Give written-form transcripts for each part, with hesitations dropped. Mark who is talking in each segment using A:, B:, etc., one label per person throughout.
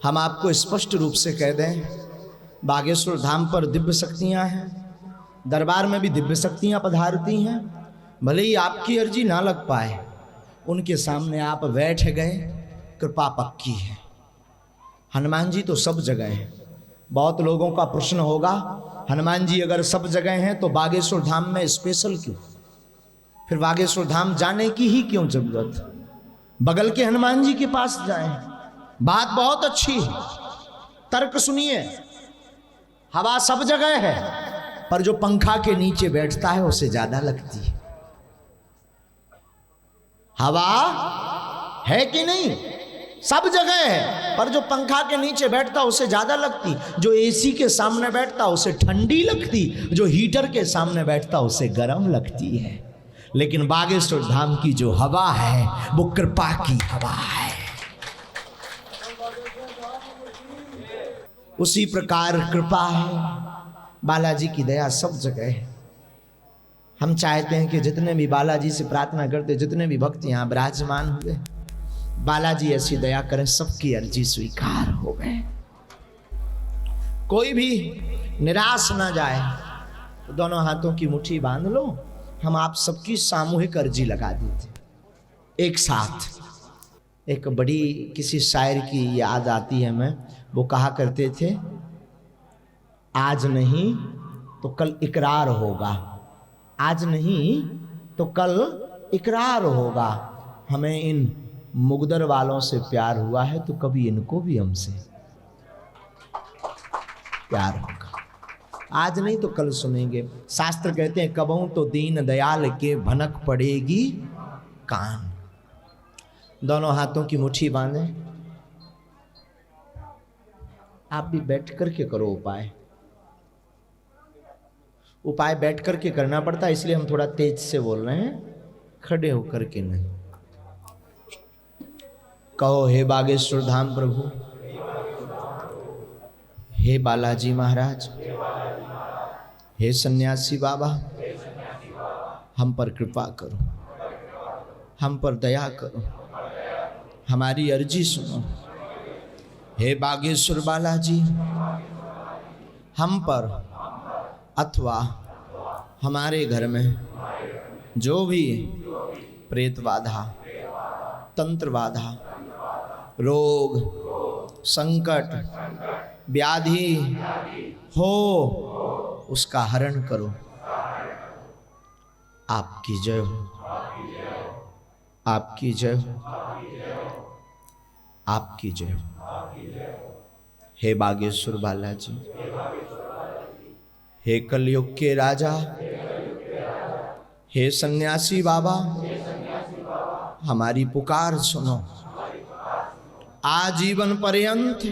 A: हम आपको स्पष्ट रूप से कह दें, बागेश्वर धाम पर दिव्य शक्तियाँ हैं, दरबार में भी दिव्य शक्तियाँ पधारती हैं। भले ही आपकी अर्जी ना लग पाए, उनके सामने आप बैठ गए, कृपा पक्की है। हनुमान जी तो सब जगह हैं। बहुत लोगों का प्रश्न होगा, हनुमान जी अगर सब जगह हैं तो बागेश्वर धाम में स्पेशल क्यों? फिर बागेश्वर धाम जाने की ही क्यों जरूरत? बगल के हनुमान जी के पास जाएं। बात बहुत अच्छी है, तर्क सुनिए। हवा सब जगह है, पर जो पंखा के नीचे बैठता है उसे ज्यादा लगती है। हवा है कि नहीं? सब जगह है, पर जो पंखा के नीचे बैठता उसे ज्यादा लगती। जो एसी के सामने बैठता उसे ठंडी लगती, जो हीटर के सामने बैठता उसे गर्म लगती है। लेकिन बागेश्वर धाम की जो हवा है वो कृपा की हवा है। उसी प्रकार कृपा है, बालाजी की दया सब जगह है। हम चाहते हैं कि जितने भी बालाजी से प्रार्थना करते, जितने भी भक्त यहाँ विराजमान हुए, बालाजी ऐसी दया करें सबकी अर्जी स्वीकार हो गए, कोई भी निराश ना जाए। तो दोनों हाथों की मुट्ठी बांध लो, हम आप सबकी सामूहिक अर्जी लगा देते एक साथ। एक बड़ी किसी शायर की याद आती है हमें, वो कहा करते थे, आज नहीं तो कल इकरार होगा, आज नहीं तो कल इकरार होगा। हमें इन मुगदर वालों से प्यार हुआ है तो कभी इनको भी हमसे प्यार होगा। आज नहीं तो कल सुनेंगे। शास्त्र कहते हैं, कबहू तो दीन दयाल के भनक पड़ेगी कान। दोनों हाथों की मुट्ठी बांधे। आप भी बैठ करके करो उपाय। उपाय बैठ करके करना पड़ता है, इसलिए हम थोड़ा तेज से बोल रहे हैं, खड़े होकर के नहीं। कहो, हे बागेश्वर धाम प्रभु, हे बालाजी महाराज, हे सन्यासी बाबा, हम पर कृपा करो, हम पर दया करो, हमारी अर्जी सुनो। हे बागेश्वर बालाजी, हम पर अथवा हमारे घर में जो भी प्रेत बाधा, तंत्र बाधा, रोग, संकट, व्याधि हो, उसका हरण करो। आपकी जय हो, आपकी जय हो, आपकी जय हो। हे बागेश्वर बालाजी, हे कलयुग के राजा, हे सन्यासी बाबा, हमारी पुकार सुनो। आजीवन पर्यंत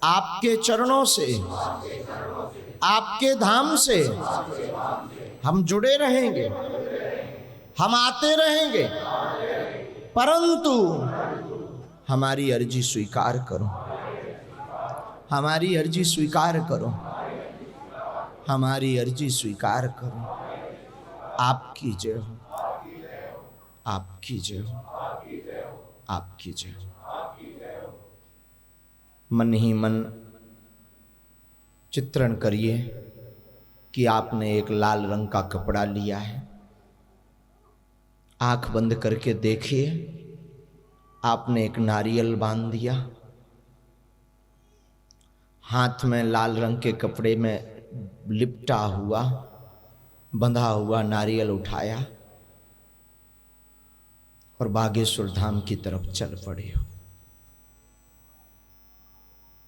A: आपके चरणों से, आपके धाम से हम जुड़े रहेंगे, हम आते रहेंगे, परंतु हमारी अर्जी स्वीकार करो, हमारी अर्जी स्वीकार करो, हमारी अर्जी स्वीकार करो। आपकी जय हो, आपकी जय हो, आपकी जय हो। मन ही मन चित्रण करिए कि आपने एक लाल रंग का कपड़ा लिया है। आंख बंद करके देखिए, आपने एक नारियल बांध दिया, हाथ में लाल रंग के कपड़े में लिपटा हुआ, बंधा हुआ नारियल उठाया और बागेश्वर धाम की तरफ चल पड़े हो।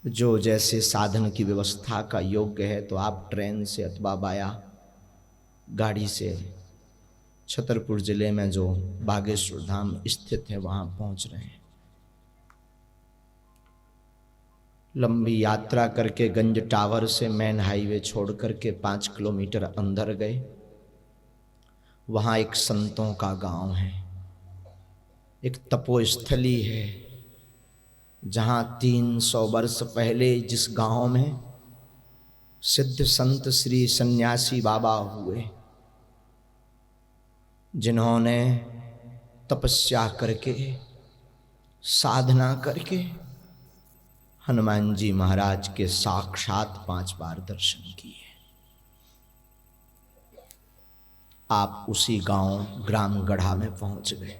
A: जो जैसे साधन की व्यवस्था का योग्य है तो आप ट्रेन से अथवा बाया गाड़ी से छतरपुर जिले में जो बागेश्वर धाम स्थित है वहां पहुंच रहे हैं। लंबी यात्रा करके गंज टावर से मेन हाईवे छोड़ करके 5 किलोमीटर अंदर गए। वहां एक संतों का गांव है, एक तपोस्थली है, जहां 300 वर्ष पहले जिस गांव में सिद्ध संत श्री सन्यासी बाबा हुए, जिन्होंने तपस्या करके, साधना करके हनुमान जी महाराज के साक्षात 5 बार दर्शन किए। आप उसी गांव ग्राम गढ़ा में पहुंच गए।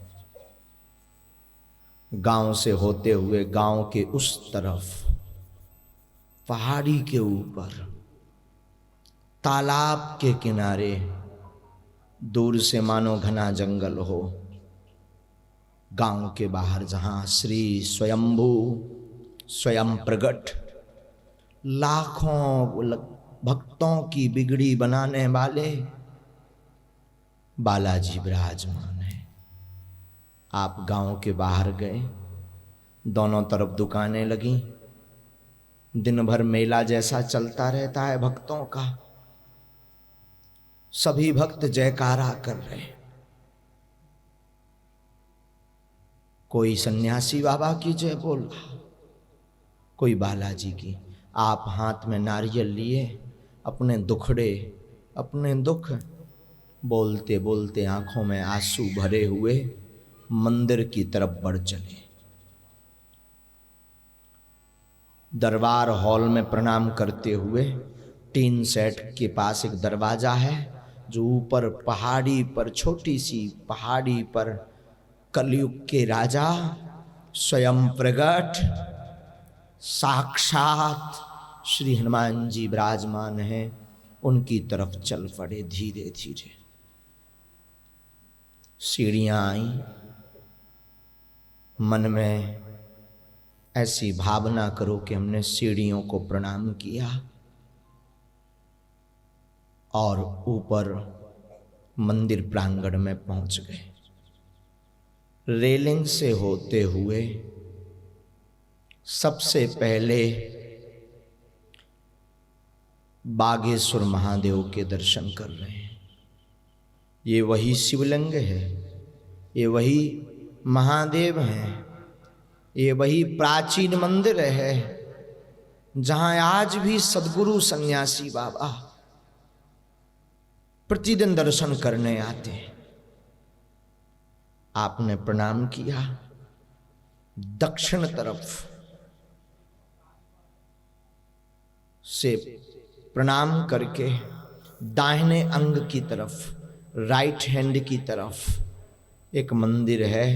A: गांव से होते हुए गांव के उस तरफ पहाड़ी के ऊपर तालाब के किनारे दूर से मानो घना जंगल हो, गांव के बाहर जहां श्री स्वयंभू स्वयं प्रगट लाखों भक्तों की बिगड़ी बनाने वाले बालाजी विराजमान है। आप गांव के बाहर गए, दोनों तरफ दुकानें लगी, दिन भर मेला जैसा चलता रहता है भक्तों का। सभी भक्त जयकारा कर रहे, कोई सन्यासी बाबा की जय बोल रहा, कोई बालाजी की। आप हाथ में नारियल लिए, अपने दुखड़े, अपने दुख बोलते बोलते आंखों में आंसू भरे हुए मंदिर की तरफ बढ़ चले। दरबार हॉल में प्रणाम करते हुए टीन सेट के पास एक दरवाजा है, जो ऊपर पहाड़ी पर, छोटी सी पहाड़ी पर कलयुग के राजा स्वयं प्रगट साक्षात श्री हनुमान जी विराजमान हैं, उनकी तरफ चल पड़े। धीरे धीरे सीढ़ियां आई, मन में ऐसी भावना करो कि हमने सीढ़ियों को प्रणाम किया और ऊपर मंदिर प्रांगण में पहुंच गए। रेलिंग से होते हुए सबसे पहले बागेश्वर महादेव के दर्शन कर रहे हैं। ये वही शिवलिंग है, ये वही महादेव हैं, ये वही प्राचीन मंदिर है जहां आज भी सद्गुरु सन्यासी बाबा प्रतिदिन दर्शन करने आते हैं। आपने प्रणाम किया, दक्षिण तरफ से प्रणाम करके दाहिने अंग की तरफ, राइट हैंड की तरफ एक मंदिर है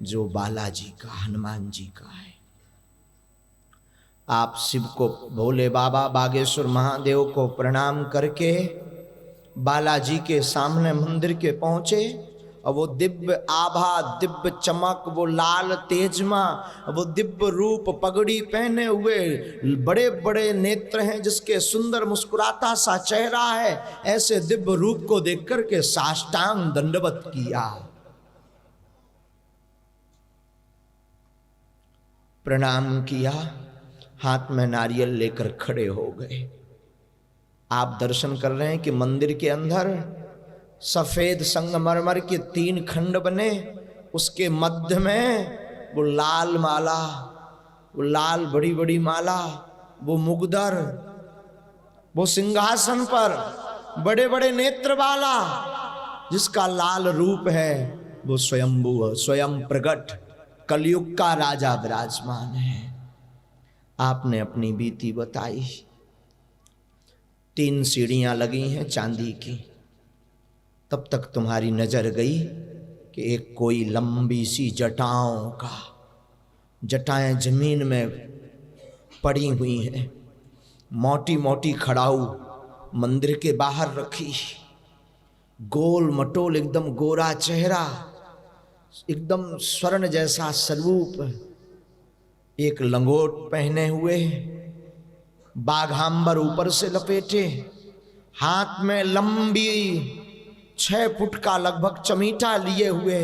A: जो बालाजी का, हनुमान जी का है। आप शिव को, भोले बाबा बागेश्वर महादेव को प्रणाम करके बालाजी के सामने मंदिर के पहुंचे और वो दिव्य आभा, दिव्य चमक, वो लाल तेजमा, वो दिव्य रूप, पगड़ी पहने हुए, बड़े बड़े नेत्र हैं जिसके सुंदर मुस्कुराता सा चेहरा है, ऐसे दिव्य रूप को देख करके साष्टांग दंडवत किया, प्रणाम किया, हाथ में नारियल लेकर खड़े हो गए। आप दर्शन कर रहे हैं कि मंदिर के अंदर सफेद संगमरमर के 3 खंड बने, उसके मध्य में वो लाल माला, वो लाल बड़ी बड़ी माला, वो मुगदर, वो सिंहासन पर बड़े बड़े नेत्र वाला जिसका लाल रूप है, वो स्वयंभू, स्वयं प्रगट कलयुग का राजा विराजमान है। आपने अपनी बीती बताई। 3 सीढ़ियां लगी हैं चांदी की। तब तक तुम्हारी नजर गई कि एक कोई लंबी सी जटाओं का, जटाएं जमीन में पड़ी हुई हैं, मोटी मोटी खड़ाऊ मंदिर के बाहर रखी, गोल मटोल एकदम गोरा चेहरा, एकदम स्वर्ण जैसा स्वरूप, एक लंगोट पहने हुए, बाघांबर ऊपर से लपेटे, हाथ में लंबी 6 फुट का लगभग चमीटा लिए हुए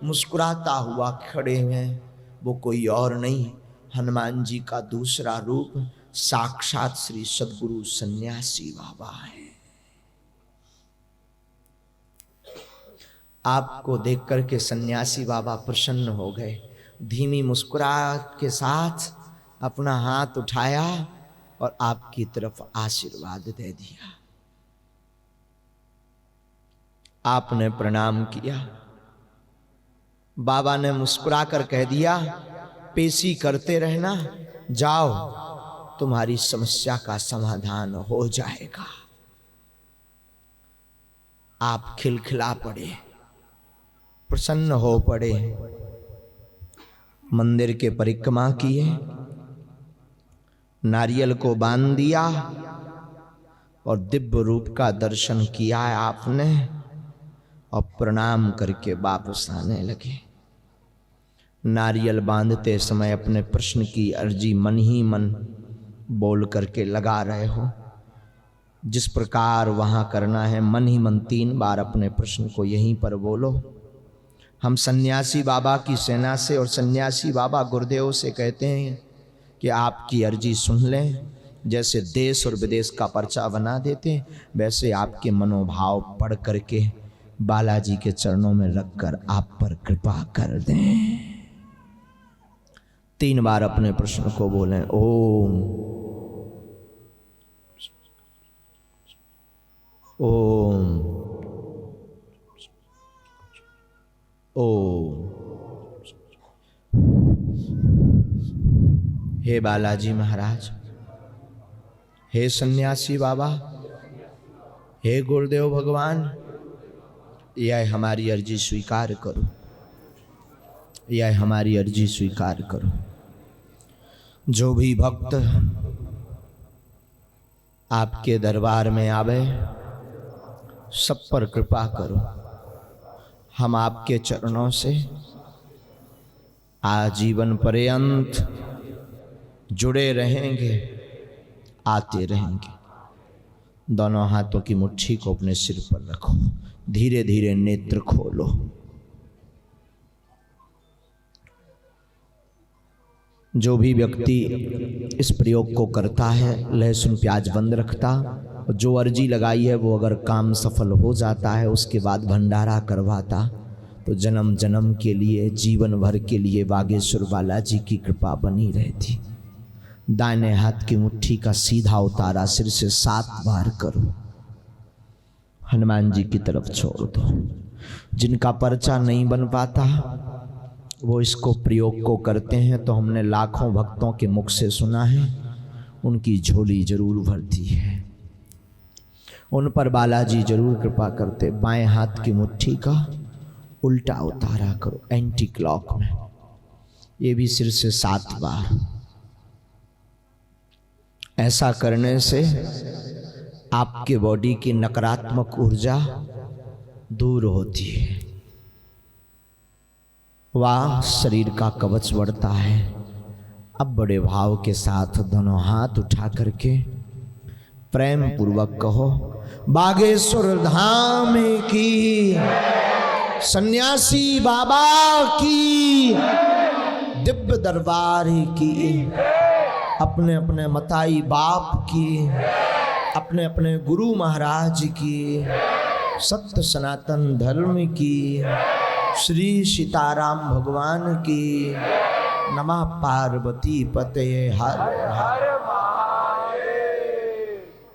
A: मुस्कुराता हुआ खड़े हैं। वो कोई और नहीं, हनुमान जी का दूसरा रूप साक्षात श्री सद्गुरु सन्यासी बाबा है। आपको देख करके सन्यासी बाबा प्रसन्न हो गए, धीमी मुस्कुराहट के साथ अपना हाथ उठाया और आपकी तरफ आशीर्वाद दे दिया। आपने प्रणाम किया, बाबा ने मुस्कुराकर कह दिया, पेशी करते रहना, जाओ, तुम्हारी समस्या का समाधान हो जाएगा। आप खिलखिला पड़े, प्रसन्न हो पड़े, मंदिर के परिक्रमा किए, नारियल को बांध दिया और दिव्य रूप का दर्शन किया आपने और प्रणाम करके वापस आने लगे। नारियल बांधते समय अपने प्रश्न की अर्जी मन ही मन बोल करके लगा रहे हो। जिस प्रकार वहाँ करना है मन ही मन 3 बार अपने प्रश्न को यहीं पर बोलो। हम सन्यासी बाबा की सेना से और सन्यासी बाबा गुरुदेव से कहते हैं कि आपकी अर्जी सुन लें। जैसे देश और विदेश का पर्चा बना देते हैं, वैसे आपके मनोभाव पढ़ करके बालाजी के चरणों में रखकर आप पर कृपा कर दें। 3 बार अपने प्रश्न को बोलें। ओम ओम ओम। हे बालाजी महाराज, हे सन्यासी बाबा, हे गुरुदेव भगवान, यह हमारी अर्जी स्वीकार करो, यह हमारी अर्जी स्वीकार करो। जो भी भक्त आपके दरबार में आवे, सब पर कृपा करो। हम आपके चरणों से आजीवन पर्यंत जुड़े रहेंगे, आते रहेंगे। दोनों हाथों की मुट्ठी को अपने सिर पर रखो, धीरे धीरे नेत्र खोलो। जो भी व्यक्ति इस प्रयोग को करता है, लहसुन प्याज बंद रखता, जो अर्जी लगाई है वो अगर काम सफल हो जाता है, उसके बाद भंडारा करवाता, तो जन्म जन्म के लिए, जीवन भर के लिए बागेश्वर बालाजी की कृपा बनी रहती। दाहिने हाथ की मुट्ठी का सीधा उतारा सिर से 7 बार करो, हनुमान जी की तरफ छोड़ दो। जिनका पर्चा नहीं बन पाता वो इसको प्रयोग को करते हैं, तो हमने लाखों भक्तों के मुख से सुना है, उनकी झोली जरूर भरती है, उन पर बालाजी जरूर कृपा करते। बाएं हाथ की मुट्ठी का उल्टा उतारा करो, एंटी क्लॉक में, ये भी सिर से 7 बार। ऐसा करने से आपके बॉडी की नकारात्मक ऊर्जा दूर होती है, वाह शरीर का कवच बढ़ता है। अब बड़े भाव के साथ दोनों हाथ उठा करके प्रेम पूर्वक कहो, बागेश्वर धाम की, सन्यासी बाबा की, दिव्य दरबार की, अपने अपने मताई बाप की, अपने अपने गुरु महाराज की, सत्य सनातन धर्म की, श्री सीताराम भगवान की, नमः पार्वती पते हर हर।